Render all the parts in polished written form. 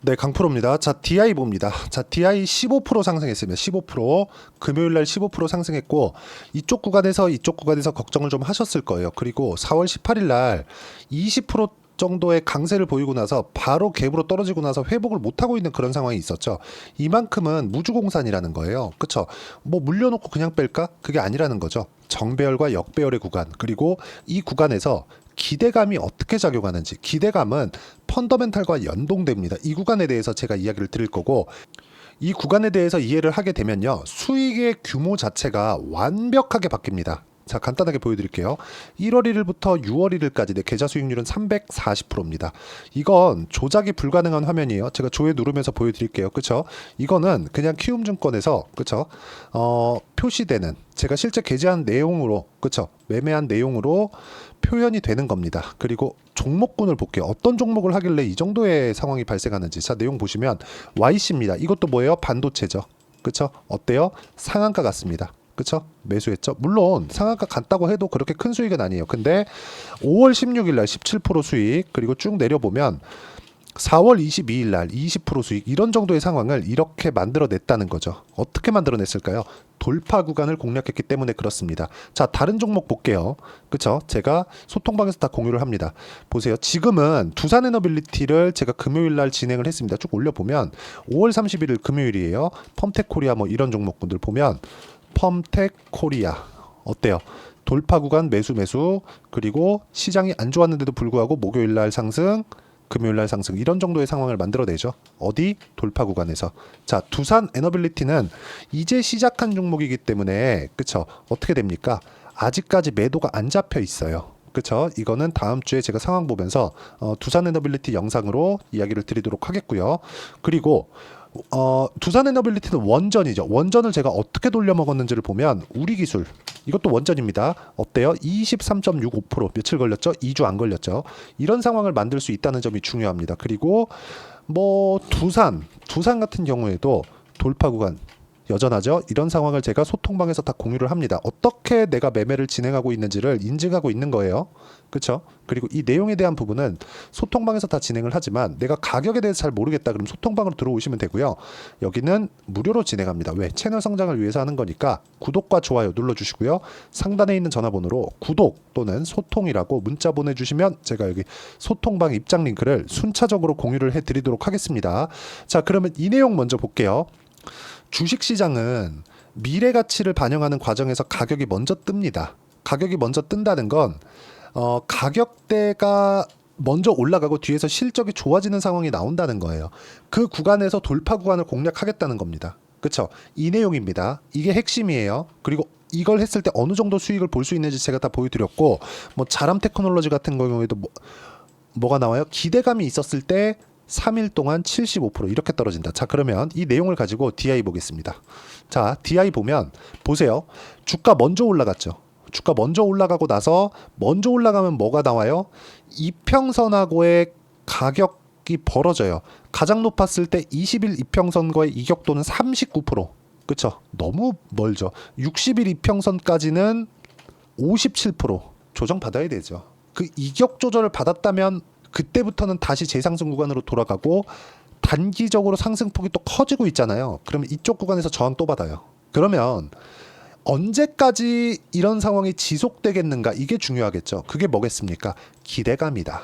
네, 강프로입니다. 자, DI 봅니다. 자, DI 15% 상승했습니다. 15%. 금요일 날 15% 상승했고, 이쪽 구간에서 걱정을 좀 하셨을 거예요. 그리고 4월 18일 날 20% 정도의 강세를 보이고 나서 바로 갭으로 떨어지고 나서 회복을 못하고 있는 그런 상황이 있었죠. 이만큼은 무주공산이라는 거예요. 그쵸? 뭐 물려놓고 그냥 뺄까? 그게 아니라는 거죠. 정배열과 역배열의 구간, 그리고 이 구간에서 기대감이 어떻게 작용하는지, 기대감은 펀더멘탈과 연동됩니다. 이 구간에 대해서 제가 이야기를 드릴 거고, 이 구간에 대해서 이해를 하게 되면요, 수익의 규모 자체가 완벽하게 바뀝니다. 자, 간단하게 보여드릴게요. 1월 1일부터 6월 1일까지 내 계좌 수익률은 340%입니다. 이건 조작이 불가능한 화면이에요. 제가 조회 누르면서 보여드릴게요. 그쵸? 이거는 그냥 키움증권에서, 그쵸? 표시되는, 제가 실제 게재한 내용으로, 그쵸? 매매한 내용으로 표현이 되는 겁니다. 그리고 종목군을 볼게요. 어떤 종목을 하길래 이 정도의 상황이 발생하는지. 자, 내용 보시면 YC입니다. 이것도 뭐예요? 반도체죠. 그쵸? 어때요? 상한가 같습니다. 그쵸? 매수했죠. 물론 상한가 같다고 해도 그렇게 큰 수익은 아니에요. 근데 5월 16일 날 17% 수익, 그리고 쭉 내려보면 4월 22일 날 20% 수익, 이런 정도의 상황을 이렇게 만들어냈다는 거죠. 어떻게 만들어냈을까요? 돌파 구간을 공략했기 때문에 그렇습니다. 자, 다른 종목 볼게요. 그쵸? 제가 소통방에서 다 공유를 합니다. 보세요. 지금은 두산에너빌리티를 제가 금요일 날 진행을 했습니다. 쭉 올려보면 5월 31일 금요일이에요. 펌텍코리아 뭐 이런 종목군들 보면 펌텍코리아 어때요? 돌파 구간 매수, 그리고 시장이 안 좋았는데도 불구하고 목요일 날 상승, 금요일 날 상승, 이런 정도의 상황을 만들어내죠. 어디? 돌파 구간에서. 자, 두산 에너빌리티는 이제 시작한 종목이기 때문에, 그쵸? 어떻게 됩니까? 아직까지 매도가 안 잡혀 있어요. 그쵸? 이거는 다음 주에 제가 상황 보면서 두산 에너빌리티 영상으로 이야기를 드리도록 하겠고요. 그리고 두산 에너빌리티는 원전이죠. 원전을 제가 어떻게 돌려 먹었는지를 보면 우리기술, 이것도 원전입니다. 어때요? 23.65%. 며칠 걸렸죠? 2주 안 걸렸죠. 이런 상황을 만들 수 있다는 점이 중요합니다. 그리고 뭐 두산 같은 경우에도 돌파 구간 여전하죠. 이런 상황을 제가 소통방에서 다 공유를 합니다. 어떻게 내가 매매를 진행하고 있는지를 인증하고 있는 거예요. 그렇죠? 그리고 이 내용에 대한 부분은 소통방에서 다 진행을 하지만 내가 가격에 대해서 잘 모르겠다 그럼 소통방으로 들어오시면 되고요. 여기는 무료로 진행합니다. 왜? 채널 성장을 위해서 하는 거니까 구독과 좋아요 눌러주시고요. 상단에 있는 전화번호로 구독 또는 소통이라고 문자 보내주시면 제가 여기 소통방 입장 링크를 순차적으로 공유를 해드리도록 하겠습니다. 자, 그러면 이 내용 먼저 볼게요. 주식시장은 미래 가치를 반영하는 과정에서 가격이 먼저 뜹니다. 가격이 먼저 뜬다는 건 가격대가 먼저 올라가고 뒤에서 실적이 좋아지는 상황이 나온다는 거예요. 그 구간에서 돌파 구간을 공략하겠다는 겁니다. 그렇죠? 이 내용입니다. 이게 핵심이에요. 그리고 이걸 했을 때 어느 정도 수익을 볼 수 있는지 제가 다 보여드렸고, 뭐 자람 테크놀로지 같은 경우에도 뭐가 나와요? 기대감이 있었을 때 3일 동안 75% 이렇게 떨어진다. 자, 그러면 이 내용을 가지고 DI 보겠습니다. 자, DI 보면 보세요. 주가 먼저 올라갔죠. 주가 먼저 올라가고 나서 먼저 올라가면 뭐가 나와요? 이평선하고의 가격이 벌어져요. 가장 높았을 때 20일 이평선과의 이격도는 39%. 그쵸? 너무 멀죠. 60일 이평선까지는 57%. 조정받아야 되죠. 그 이격 조절을 받았다면 그때부터는 다시 재상승 구간으로 돌아가고 단기적으로 상승폭이 또 커지고 있잖아요. 그러면 이쪽 구간에서 저항 또 받아요. 그러면 언제까지 이런 상황이 지속되겠는가, 이게 중요하겠죠. 그게 뭐겠습니까? 기대감이다.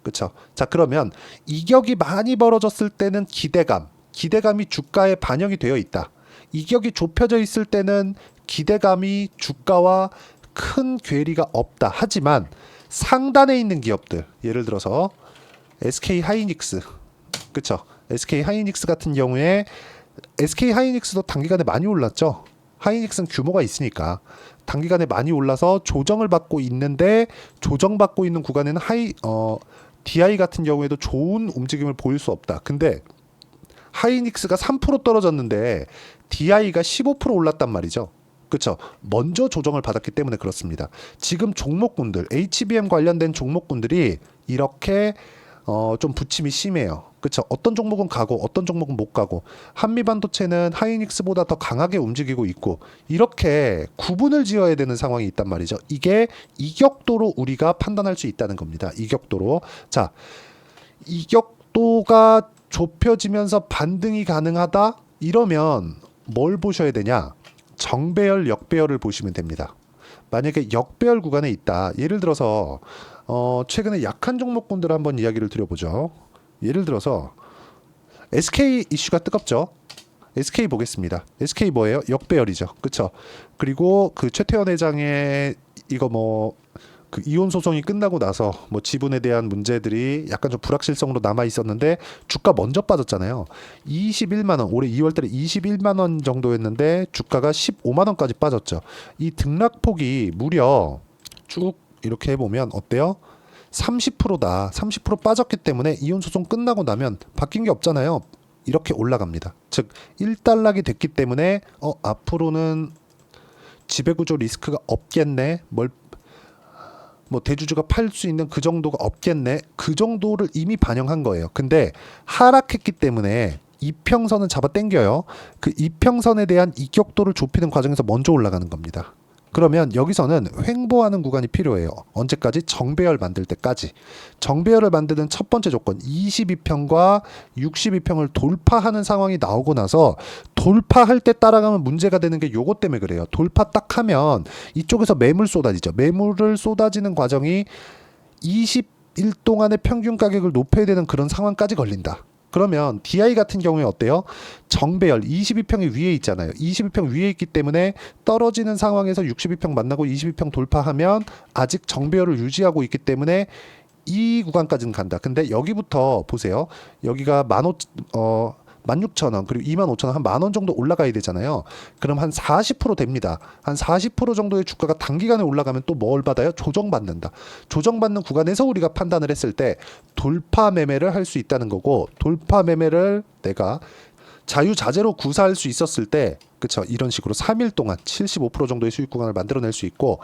그렇죠? 자, 그러면 이격이 많이 벌어졌을 때는 기대감이 주가에 반영이 되어 있다. 이격이 좁혀져 있을 때는 기대감이 주가와 큰 괴리가 없다. 하지만 상단에 있는 기업들, 예를 들어서 SK 하이닉스, 그쵸? SK 하이닉스 같은 경우에 SK 하이닉스도 단기간에 많이 올랐죠. 하이닉스는 규모가 있으니까 단기간에 많이 올라서 조정을 받고 있는데, 조정받고 있는 구간에는 DI 같은 경우에도 좋은 움직임을 보일 수 없다. 근데 하이닉스가 3% 떨어졌는데 DI가 15% 올랐단 말이죠. 그렇죠. 먼저 조정을 받았기 때문에 그렇습니다. 지금 종목군들, HBM 관련된 종목군들이 이렇게 좀 부침이 심해요. 그렇죠. 어떤 종목은 가고 어떤 종목은 못 가고, 한미반도체는 하이닉스보다 더 강하게 움직이고 있고, 이렇게 구분을 지어야 되는 상황이 있단 말이죠. 이게 이격도로 우리가 판단할 수 있다는 겁니다. 이격도로. 자, 이격도가 좁혀지면서 반등이 가능하다? 이러면 뭘 보셔야 되냐? 정배열, 역배열을 보시면 됩니다. 만약에 역배열 구간에 있다. 예를 들어서 최근에 약한 종목군들 한번 이야기를 드려보죠. 예를 들어서 SK 이슈가 뜨겁죠. SK 보겠습니다. SK 뭐예요? 역배열이죠. 그쵸? 그리고 그 최태원 회장의 이거 그 이혼 소송이 끝나고 나서 지분에 대한 문제들이 약간 좀 불확실성으로 남아 있었는데 주가 먼저 빠졌잖아요. 21만 원, 올해 2월 달에 21만 원 정도였는데 주가가 15만 원까지 빠졌죠. 이 등락폭이 무려 쭉 이렇게 해보면 어때요? 30%다. 30% 빠졌기 때문에 이혼 소송 끝나고 나면 바뀐 게 없잖아요. 이렇게 올라갑니다. 즉 1단락이 됐기 때문에 앞으로는 지배구조 리스크가 없겠네. 대주주가 팔 수 있는 그 정도가 없겠네. 그 정도를 이미 반영한 거예요. 근데 하락했기 때문에 이평선은 잡아 당겨요. 그 이평선에 대한 이격도를 좁히는 과정에서 먼저 올라가는 겁니다. 그러면 여기서는 횡보하는 구간이 필요해요. 언제까지? 정배열 만들 때까지. 정배열을 만드는 첫 번째 조건 22평과 62평을 돌파하는 상황이 나오고 나서 돌파할 때 따라가면 문제가 되는 게 요것 때문에 그래요. 돌파 딱 하면 이쪽에서 매물 쏟아지죠. 매물을 쏟아지는 과정이 20일 동안의 평균 가격을 높여야 되는 그런 상황까지 걸린다. 그러면 DI 같은 경우에 어때요? 정배열 22평이 위에 있잖아요. 22평 위에 있기 때문에 떨어지는 상황에서 62평 만나고 22평 돌파하면 아직 정배열을 유지하고 있기 때문에 이 구간까지는 간다. 근데 여기부터 보세요. 여기가 16,000원 그리고 25,000원 한 만 원 정도 올라가야 되잖아요. 그럼 한 40% 됩니다. 한 40% 정도의 주가가 단기간에 올라가면 또 뭘 받아요? 조정받는다. 조정받는 구간에서 우리가 판단을 했을 때 돌파 매매를 할 수 있다는 거고, 돌파 매매를 내가 자유자재로 구사할 수 있었을 때, 그쵸, 이런 식으로 3일 동안 75% 정도의 수익 구간을 만들어낼 수 있고,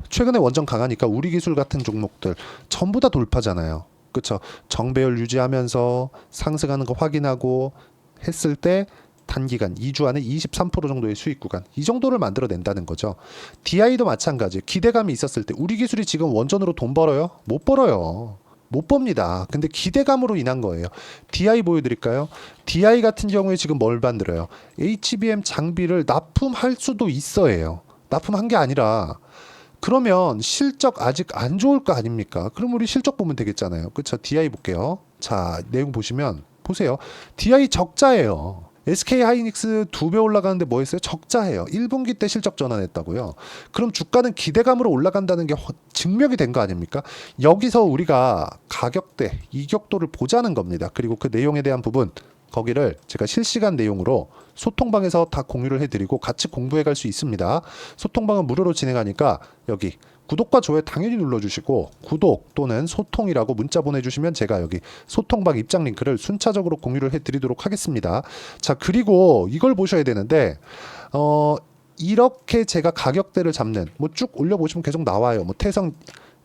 최근에 원전 강하니까 우리기술 같은 종목들 전부 다 돌파잖아요. 그쵸. 정배열 유지하면서 상승하는 거 확인하고 했을 때 단기간 2주 안에 23% 정도의 수익 구간, 이 정도를 만들어낸다는 거죠. DI도 마찬가지. 기대감이 있었을 때 우리 기술이 지금 원전으로 돈 벌어요? 못 벌어요. 못 법니다. 근데 기대감으로 인한 거예요. DI 보여드릴까요? DI 같은 경우에 지금 뭘 만들어요? HBM 장비를 납품할 수도 있어요. 납품한 게 아니라 그러면 실적 아직 안 좋을 거 아닙니까? 그럼 우리 실적 보면 되겠잖아요. 그쵸? DI 볼게요. 자, 내용 보시면 보세요. DI 적자예요. SK 하이닉스 2배 올라가는데 뭐 했어요? 적자예요. 1분기 때 실적 전환했다고요. 그럼 주가는 기대감으로 올라간다는 게 증명이 된 거 아닙니까? 여기서 우리가 가격대, 이격도를 보자는 겁니다. 그리고 그 내용에 대한 부분, 거기를 제가 실시간 내용으로 소통방에서 다 공유를 해드리고 같이 공부해 갈 수 있습니다. 소통방은 무료로 진행하니까 여기 구독과 좋아요 당연히 눌러주시고, 구독 또는 소통이라고 문자 보내주시면 제가 여기 소통방 입장 링크를 순차적으로 공유를 해드리도록 하겠습니다. 자, 그리고 이걸 보셔야 되는데 이렇게 제가 가격대를 잡는, 쭉 올려보시면 계속 나와요. 태성,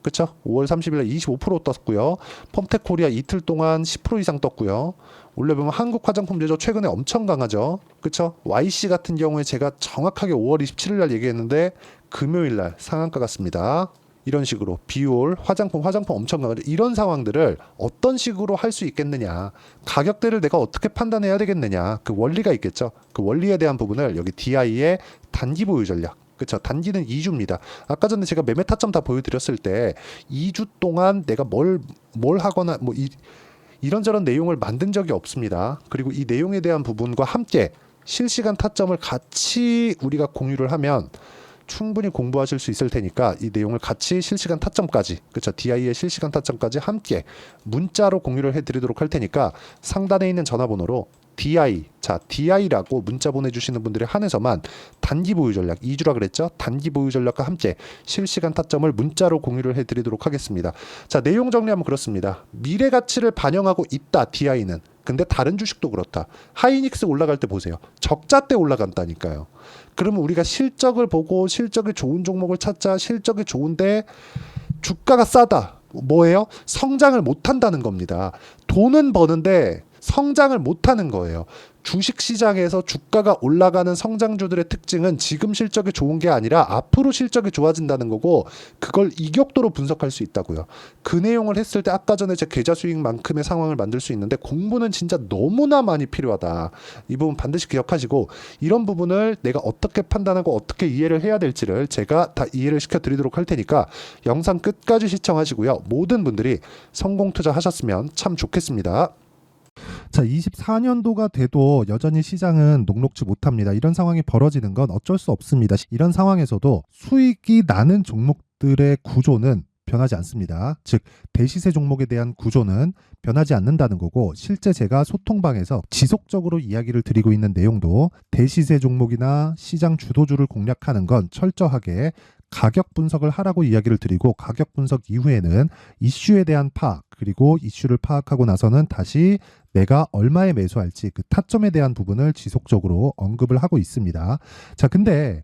그쵸? 5월 30일 날 25% 떴고요. 펌텍 코리아 이틀 동안 10% 이상 떴고요. 올려보면 한국 화장품 제조 최근에 엄청 강하죠. 그쵸? YC 같은 경우에 제가 정확하게 5월 27일 날 얘기했는데 금요일 날 상한가 같습니다. 이런 식으로 비올, 화장품 엄청 강하죠. 이런 상황들을 어떤 식으로 할 수 있겠느냐, 가격대를 내가 어떻게 판단해야 되겠느냐, 그 원리가 있겠죠. 그 원리에 대한 부분을 여기 DI의 단기 보유 전략, 그쵸, 단기는 2주입니다. 아까 전에 제가 매매 타점 다 보여드렸을 때 2주 동안 내가 뭘 하거나 이런저런 내용을 만든 적이 없습니다. 그리고 이 내용에 대한 부분과 함께 실시간 타점을 같이 우리가 공유를 하면 충분히 공부하실 수 있을 테니까 이 내용을 같이 실시간 타점까지, 그렇죠, DI의 실시간 타점까지 함께 문자로 공유를 해드리도록 할 테니까 상단에 있는 전화번호로 DI라고 문자 보내주시는 분들에 한해서만 단기 보유 전략, 2주라 그랬죠? 단기 보유 전략과 함께 실시간 타점을 문자로 공유를 해드리도록 하겠습니다. 자, 내용 정리하면 그렇습니다. 미래 가치를 반영하고 있다, DI는. 근데 다른 주식도 그렇다. 하이닉스 올라갈 때 보세요. 적자 때 올라간다니까요. 그러면 우리가 실적을 보고 실적이 좋은 종목을 찾자. 실적이 좋은데 주가가 싸다. 뭐예요? 성장을 못한다는 겁니다. 돈은 버는데 성장을 못하는 거예요. 주식시장에서 주가가 올라가는 성장주들의 특징은 지금 실적이 좋은 게 아니라 앞으로 실적이 좋아진다는 거고, 그걸 이격도로 분석할 수 있다고요. 그 내용을 했을 때 아까 전에 제 계좌 수익만큼의 상황을 만들 수 있는데, 공부는 진짜 너무나 많이 필요하다. 이 부분 반드시 기억하시고, 이런 부분을 내가 어떻게 판단하고 어떻게 이해를 해야 될지를 제가 다 이해를 시켜드리도록 할 테니까 영상 끝까지 시청하시고요. 모든 분들이 성공 투자하셨으면 참 좋겠습니다. 자, 24년도가 돼도 여전히 시장은 녹록지 못합니다. 이런 상황이 벌어지는 건 어쩔 수 없습니다. 이런 상황에서도 수익이 나는 종목들의 구조는 변하지 않습니다. 즉, 대시세 종목에 대한 구조는 변하지 않는다는 거고, 실제 제가 소통방에서 지속적으로 이야기를 드리고 있는 내용도 대시세 종목이나 시장 주도주를 공략하는 건 철저하게 가격 분석을 하라고 이야기를 드리고, 가격 분석 이후에는 이슈에 대한 파악, 그리고 이슈를 파악하고 나서는 다시 내가 얼마에 매수할지 그 타점에 대한 부분을 지속적으로 언급을 하고 있습니다. 자, 근데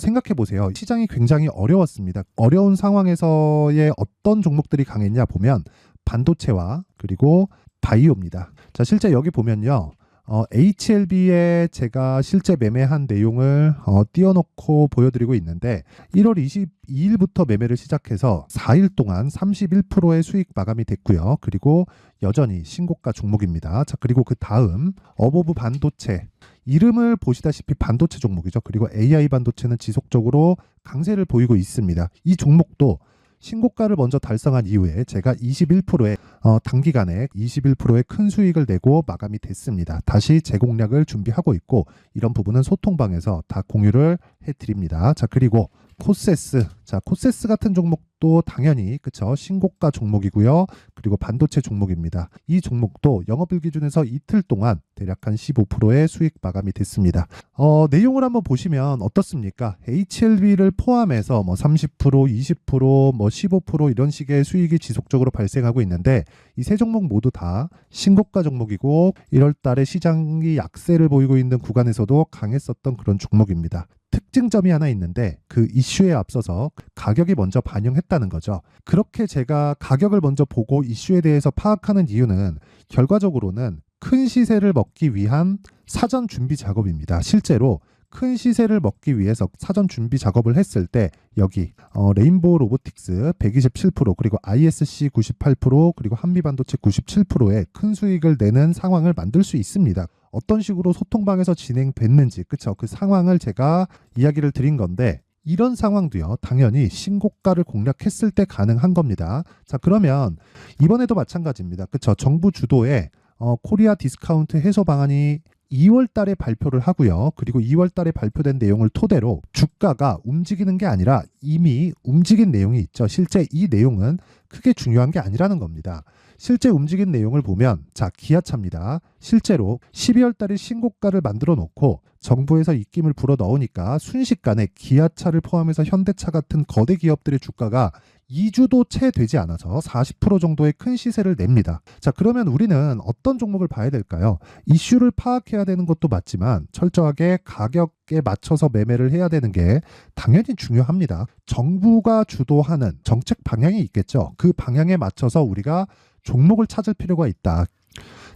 생각해 보세요. 시장이 굉장히 어려웠습니다. 어려운 상황에서의 어떤 종목들이 강했냐 보면 반도체와 그리고 바이오입니다. 자, 실제 여기 보면요. HLB에 제가 실제 매매한 내용을 띄워놓고 보여드리고 있는데, 1월 22일부터 매매를 시작해서 4일 동안 31%의 수익 마감이 됐고요. 그리고 여전히 신고가 종목입니다. 자, 그리고 그 다음 어보브 반도체, 이름을 보시다시피 반도체 종목이죠. 그리고 AI 반도체는 지속적으로 강세를 보이고 있습니다. 이 종목도 신고가를 먼저 달성한 이후에 제가 21%의 단기간에 21%의 큰 수익을 내고 마감이 됐습니다. 다시 재공략을 준비하고 있고, 이런 부분은 소통방에서 다 공유를 해드립니다. 자, 그리고 코세스. 자, 코세스 같은 종목도 당연히 그쵸, 신고가 종목이고요. 그리고 반도체 종목입니다. 이 종목도 영업일 기준에서 이틀 동안 대략 한 15%의 수익 마감이 됐습니다. 내용을 한번 보시면 어떻습니까? HLB를 포함해서 뭐 30%, 20%, 뭐 15% 이런 식의 수익이 지속적으로 발생하고 있는데, 이 세 종목 모두 다 신고가 종목이고 1월 달에 시장이 약세를 보이고 있는 구간에서도 강했었던 그런 종목입니다. 특징점이 하나 있는데, 그 이슈에 앞서서 가격이 먼저 반영했다는 거죠. 그렇게 제가 가격을 먼저 보고 이슈에 대해서 파악하는 이유는 결과적으로는 큰 시세를 먹기 위한 사전 준비 작업입니다. 실제로 큰 시세를 먹기 위해서 사전 준비 작업을 했을 때 여기 레인보우 로보틱스 127%, 그리고 ISC 98%, 그리고 한미반도체 97%의 큰 수익을 내는 상황을 만들 수 있습니다. 어떤 식으로 소통방에서 진행됐는지, 그쵸? 그 상황을 제가 이야기를 드린 건데, 이런 상황도요, 당연히 신고가를 공략했을 때 가능한 겁니다. 자, 그러면 이번에도 마찬가지입니다. 그쵸? 정부 주도의 코리아 디스카운트 해소 방안이 2월 달에 발표를 하고요. 그리고 2월 달에 발표된 내용을 토대로 주가가 움직이는 게 아니라 이미 움직인 내용이 있죠. 실제 이 내용은 크게 중요한 게 아니라는 겁니다. 실제 움직인 내용을 보면, 자, 기아차입니다. 실제로 12월 달에 신고가를 만들어 놓고 정부에서 입김을 불어 넣으니까 순식간에 기아차를 포함해서 현대차 같은 거대 기업들의 주가가 2주도 채 되지 않아서 40% 정도의 큰 시세를 냅니다. 자, 그러면 우리는 어떤 종목을 봐야 될까요? 이슈를 파악해야 되는 것도 맞지만 철저하게 가격에 맞춰서 매매를 해야 되는 게 당연히 중요합니다. 정부가 주도하는 정책 방향이 있겠죠. 그 방향에 맞춰서 우리가 종목을 찾을 필요가 있다.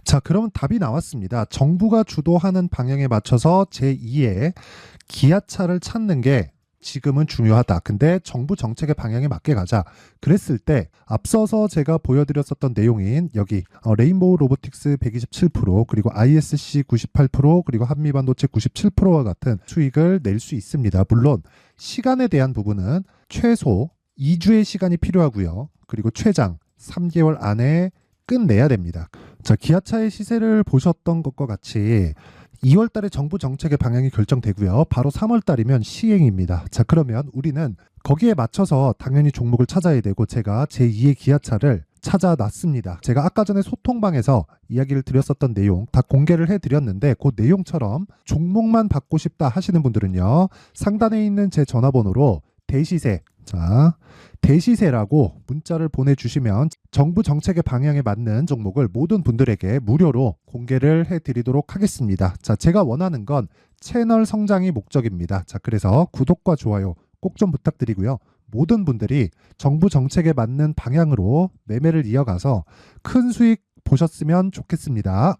자, 그러면 답이 나왔습니다. 정부가 주도하는 방향에 맞춰서 제2의 기아차를 찾는 게 지금은 중요하다. 근데 정부 정책의 방향에 맞게 가자. 그랬을 때 앞서서 제가 보여드렸었던 내용인 여기 레인보우 로보틱스 127%, 그리고 ISC 98%, 그리고 한미반도체 97%와 같은 수익을 낼 수 있습니다. 물론 시간에 대한 부분은 최소 2주의 시간이 필요하고요. 그리고 최장 3개월 안에 끝내야 됩니다. 자, 기아차의 시세를 보셨던 것과 같이 2월 달에 정부 정책의 방향이 결정되고요. 바로 3월 달이면 시행입니다. 자, 그러면 우리는 거기에 맞춰서 당연히 종목을 찾아야 되고, 제가 제2의 기아차를 찾아놨습니다. 제가 아까 전에 소통방에서 이야기를 드렸었던 내용 다 공개를 해드렸는데, 그 내용처럼 종목만 받고 싶다 하시는 분들은요, 상단에 있는 제 전화번호로 대시세, 자, 대시세라고 문자를 보내주시면 정부 정책의 방향에 맞는 종목을 모든 분들에게 무료로 공개를 해드리도록 하겠습니다. 자, 제가 원하는 건 채널 성장이 목적입니다. 자, 그래서 구독과 좋아요 꼭 좀 부탁드리고요. 모든 분들이 정부 정책에 맞는 방향으로 매매를 이어가서 큰 수익 보셨으면 좋겠습니다.